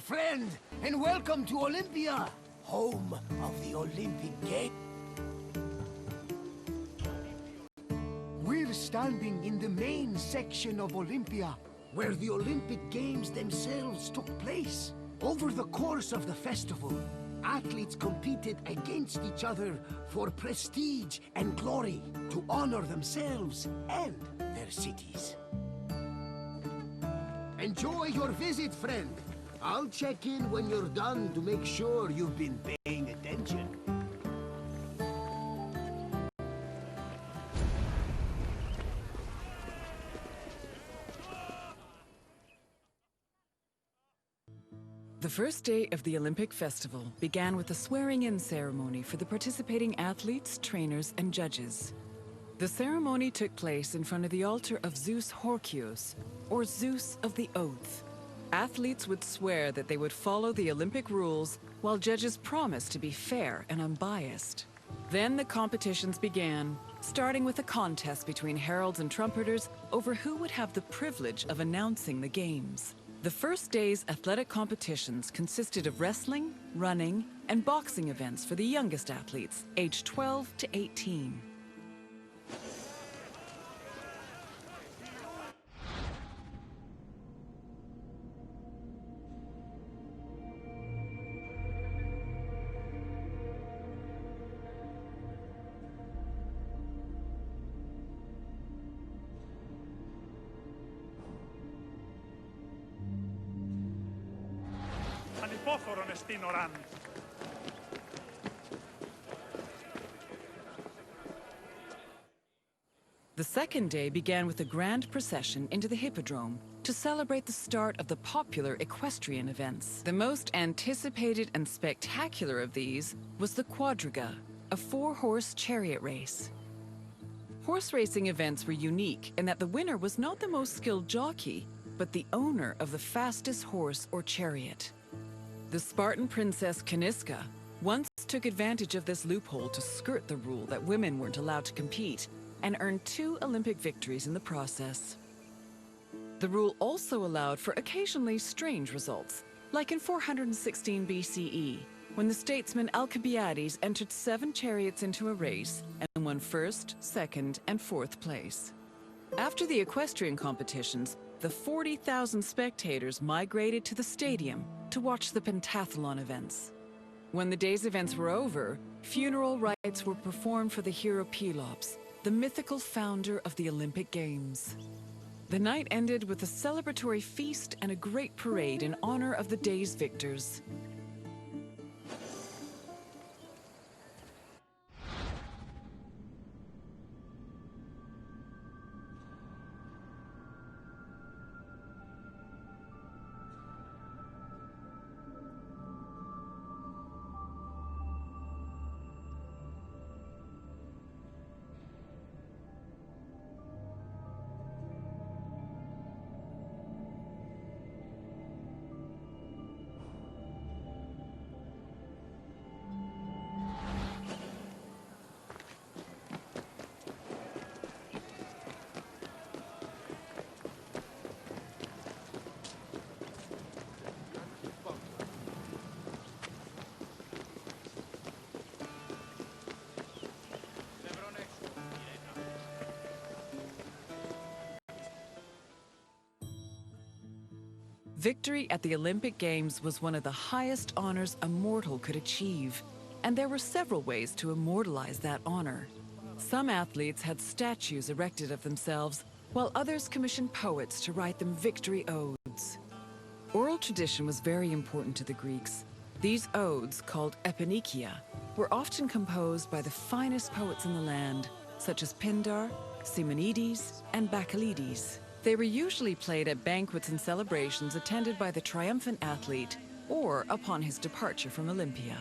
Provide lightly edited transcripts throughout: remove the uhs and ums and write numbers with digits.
friend, and welcome to Olympia, home of the Olympic Games. We're standing in the main section of Olympia, where the Olympic Games themselves took place. Over the course of the festival, athletes competed against each other for prestige and glory to honor themselves and their cities. Enjoy your visit, friend. I'll check in when you're done to make sure you've been paying attention. The first day of the Olympic Festival began with a swearing-in ceremony for the participating athletes, trainers, and judges. The ceremony took place in front of the altar of Zeus Horkios, or Zeus of the Oath. Athletes would swear that they would follow the Olympic rules, while judges promised to be fair and unbiased. Then the competitions began, starting with a contest between heralds and trumpeters over who would have the privilege of announcing the games. The first day's athletic competitions consisted of wrestling, running, and boxing events for the youngest athletes, aged 12 to 18. The second day began with a grand procession into the Hippodrome to celebrate the start of the popular equestrian events. The most anticipated and spectacular of these was the Quadriga, a 4-horse chariot race. Horse racing events were unique in that the winner was not the most skilled jockey, but the owner of the fastest horse or chariot. The Spartan princess Caniska once took advantage of this loophole to skirt the rule that women weren't allowed to compete, and earned 2 Olympic victories in the process. The rule also allowed for occasionally strange results, like in 416 BCE, when the statesman Alcibiades entered 7 chariots into a race and won 1st, 2nd, and 4th place. After the equestrian competitions, the 40,000 spectators migrated to the stadium to watch the pentathlon events. When the day's events were over, funeral rites were performed for the hero Pelops, the mythical founder of the Olympic Games. The night ended with a celebratory feast and a great parade in honor of the day's victors. Victory at the Olympic Games was one of the highest honors a mortal could achieve, and there were several ways to immortalize that honor. Some athletes had statues erected of themselves, while others commissioned poets to write them victory odes. Oral tradition was very important to the Greeks. These odes, called eponychia, were often composed by the finest poets in the land, such as Pindar, Simonides, and Bacchylides. They were usually played at banquets and celebrations attended by the triumphant athlete or upon his departure from Olympia.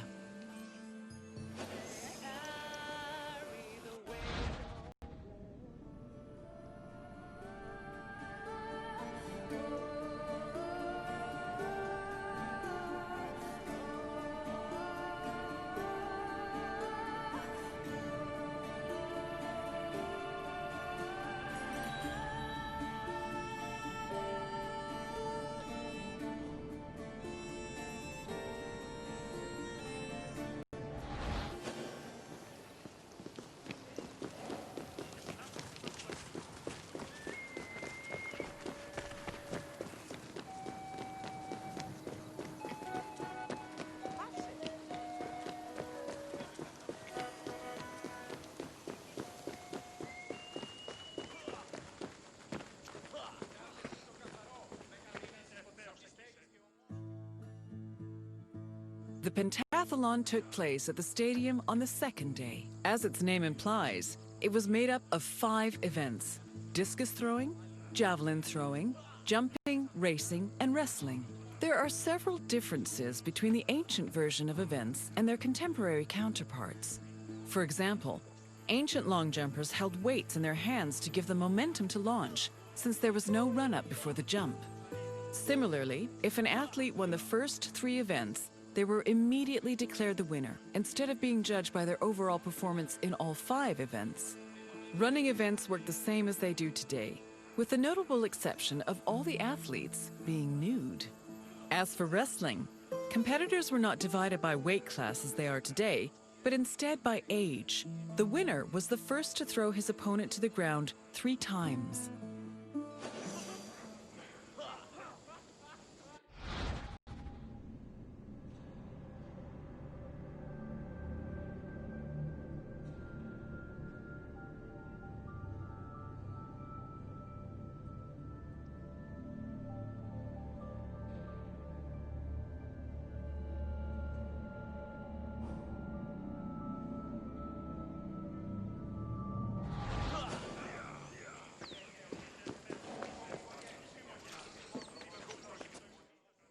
The pentathlon took place at the stadium on the second day. As its name implies, it was made up of 5 events: discus throwing, javelin throwing, jumping, racing, and wrestling. There are several differences between the ancient version of events and their contemporary counterparts. For example, ancient long jumpers held weights in their hands to give them momentum to launch, since there was no run-up before the jump. Similarly, if an athlete won the first 3 events, they were immediately declared the winner, instead of being judged by their overall performance in all 5 events. Running events work the same as they do today, with the notable exception of all the athletes being nude. As for wrestling, competitors were not divided by weight class as they are today, but instead by age. The winner was the first to throw his opponent to the ground 3 times.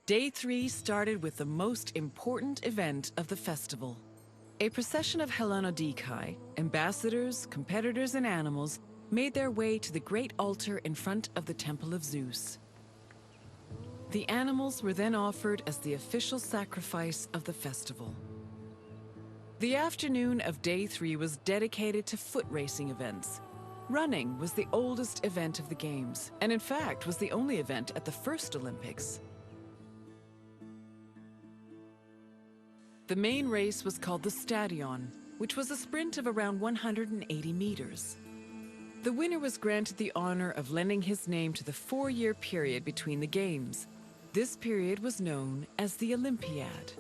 Day 3 started with the most important event of the festival. A procession of Hellenodikai, ambassadors, competitors, and animals made their way to the great altar in front of the Temple of Zeus. The animals were then offered as the official sacrifice of the festival. The afternoon of Day 3 was dedicated to foot racing events. Running was the oldest event of the Games, and in fact was the only event at the first Olympics. The main race was called the Stadion, which was a sprint of around 180 meters. The winner was granted the honor of lending his name to the 4-year period between the Games. This period was known as the Olympiad.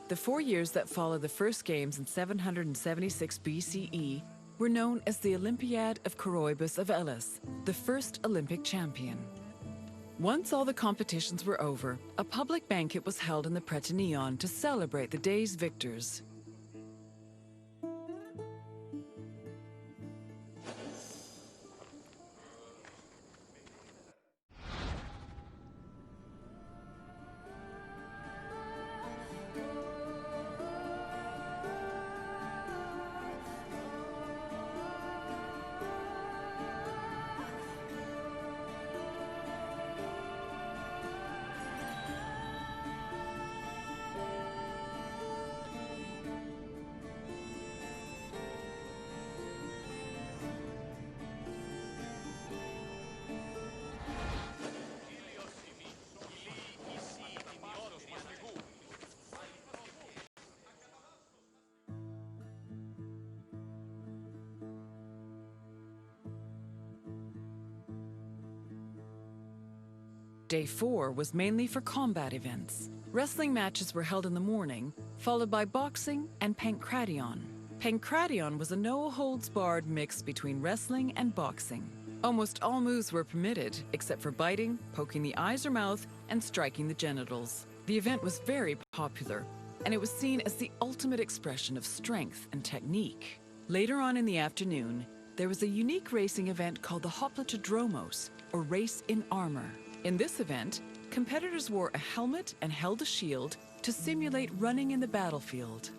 The 4 years that followed the first Games in 776 BCE were known as the Olympiad of Coroebus of Elis, the first Olympic champion. Once all the competitions were over, a public banquet was held in the Prytaneon to celebrate the day's victors. Day 4 was mainly for combat events. Wrestling matches were held in the morning, followed by boxing and pankration. Pankration was a no-holds-barred mix between wrestling and boxing. Almost all moves were permitted, except for biting, poking the eyes or mouth, and striking the genitals. The event was very popular, and it was seen as the ultimate expression of strength and technique. Later on in the afternoon, there was a unique racing event called the Hoplitodromos, or race in armor. In this event, competitors wore a helmet and held a shield to simulate running in the battlefield.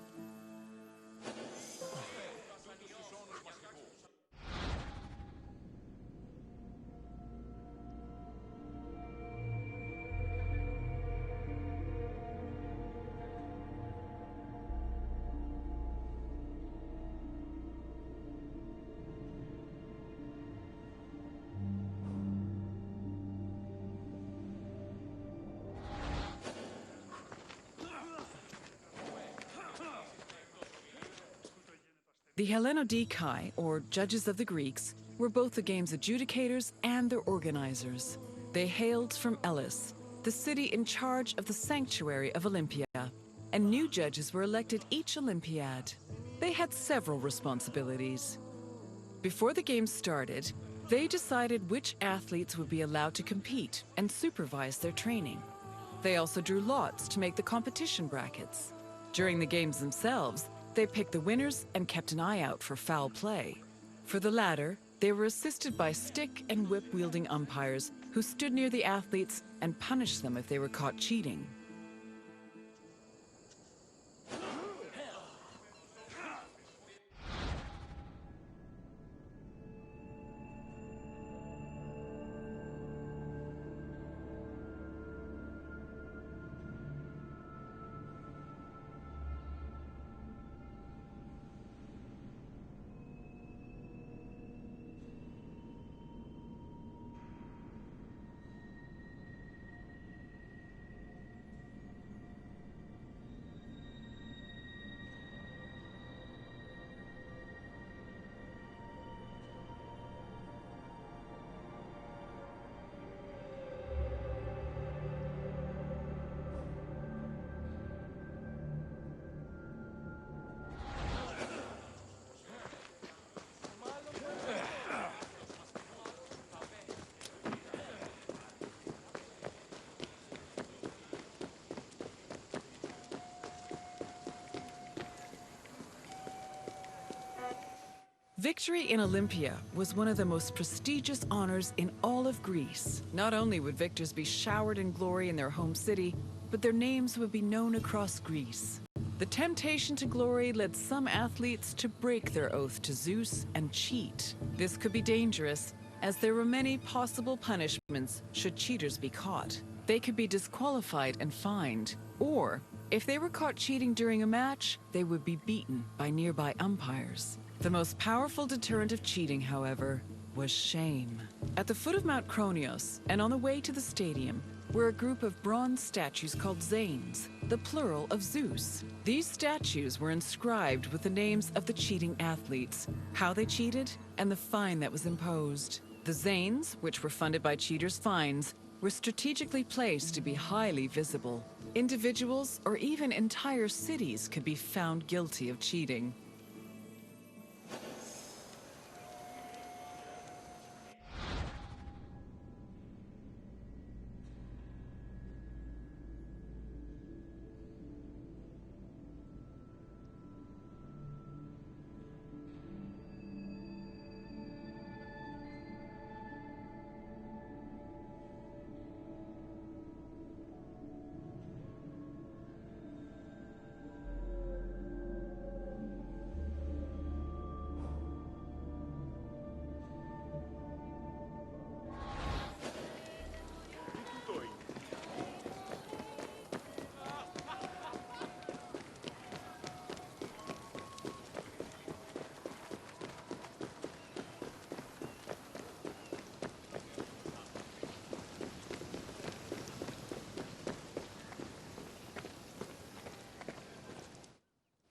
The Hellenodikai, or judges of the Greeks, were both the game's adjudicators and their organizers. They hailed from Elis, the city in charge of the sanctuary of Olympia, and new judges were elected each Olympiad. They had several responsibilities. Before the games started, they decided which athletes would be allowed to compete and supervise their training. They also drew lots to make the competition brackets. During the games themselves, they picked the winners and kept an eye out for foul play. For the latter, they were assisted by stick and whip-wielding umpires who stood near the athletes and punished them if they were caught cheating. Victory in Olympia was one of the most prestigious honors in all of Greece. Not only would victors be showered in glory in their home city, but their names would be known across Greece. The temptation to glory led some athletes to break their oath to Zeus and cheat. This could be dangerous, as there were many possible punishments should cheaters be caught. They could be disqualified and fined, or if they were caught cheating during a match, they would be beaten by nearby umpires. The most powerful deterrent of cheating, however, was shame. At the foot of Mount Kronios, and on the way to the stadium, were a group of bronze statues called Zanes, the plural of Zeus. These statues were inscribed with the names of the cheating athletes, how they cheated, and the fine that was imposed. The Zanes, which were funded by cheaters' fines, were strategically placed to be highly visible. Individuals or even entire cities could be found guilty of cheating.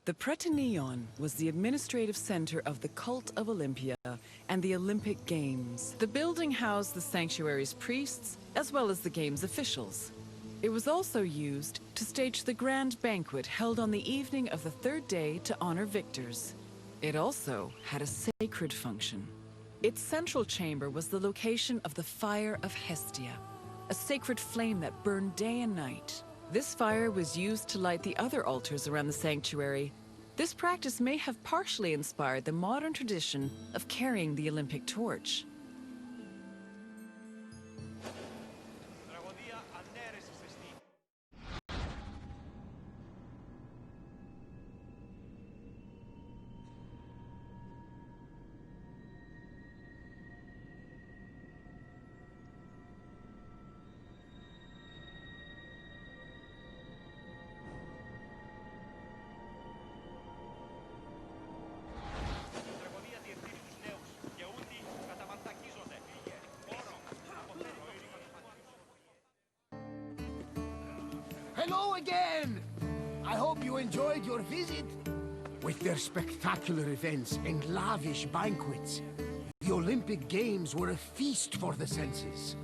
The Prytaneion was the administrative center of the cult of Olympia and the Olympic Games. The building housed the sanctuary's priests as well as the game's officials. It was also used to stage the grand banquet held on the evening of the third day to honor victors. It also had a sacred function. Its central chamber was the location of the Fire of Hestia, a sacred flame that burned day and night. This fire was used to light the other altars around the sanctuary. This practice may have partially inspired the modern tradition of carrying the Olympic torch. Hello again! I hope you enjoyed your visit. With their spectacular events and lavish banquets, the Olympic Games were a feast for the senses.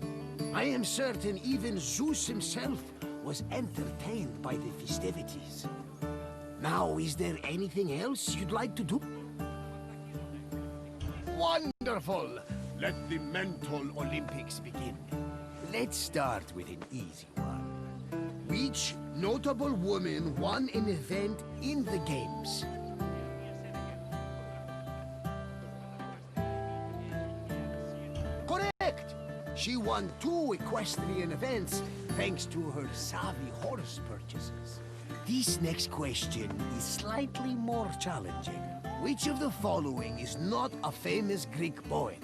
I am certain even Zeus himself was entertained by the festivities. Now, is there anything else you'd like to do? Wonderful! Let the mental Olympics begin. Let's start with an easy one. Which notable woman won an event in the games? Correct! She won 2 equestrian events thanks to her savvy horse purchases. This next question is slightly more challenging. Which of the following is not a famous Greek poet?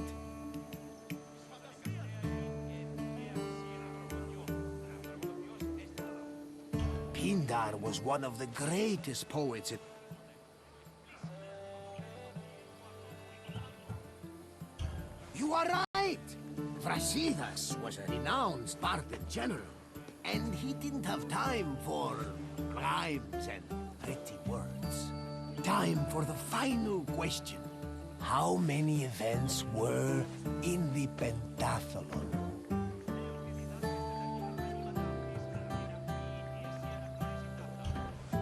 Pindar was one of the greatest poets. You are right! Brasidas was a renowned Spartan general, and he didn't have time for rhymes and pretty words. Time for the final question. How many events were in the pentathlon?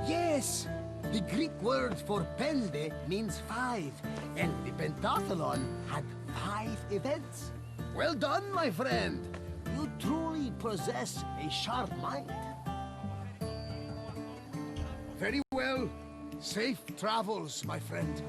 Yes! The Greek word for pende means 5, and the pentathlon had 5 events. Well done, my friend! You truly possess a sharp mind. Very well. Safe travels, my friend.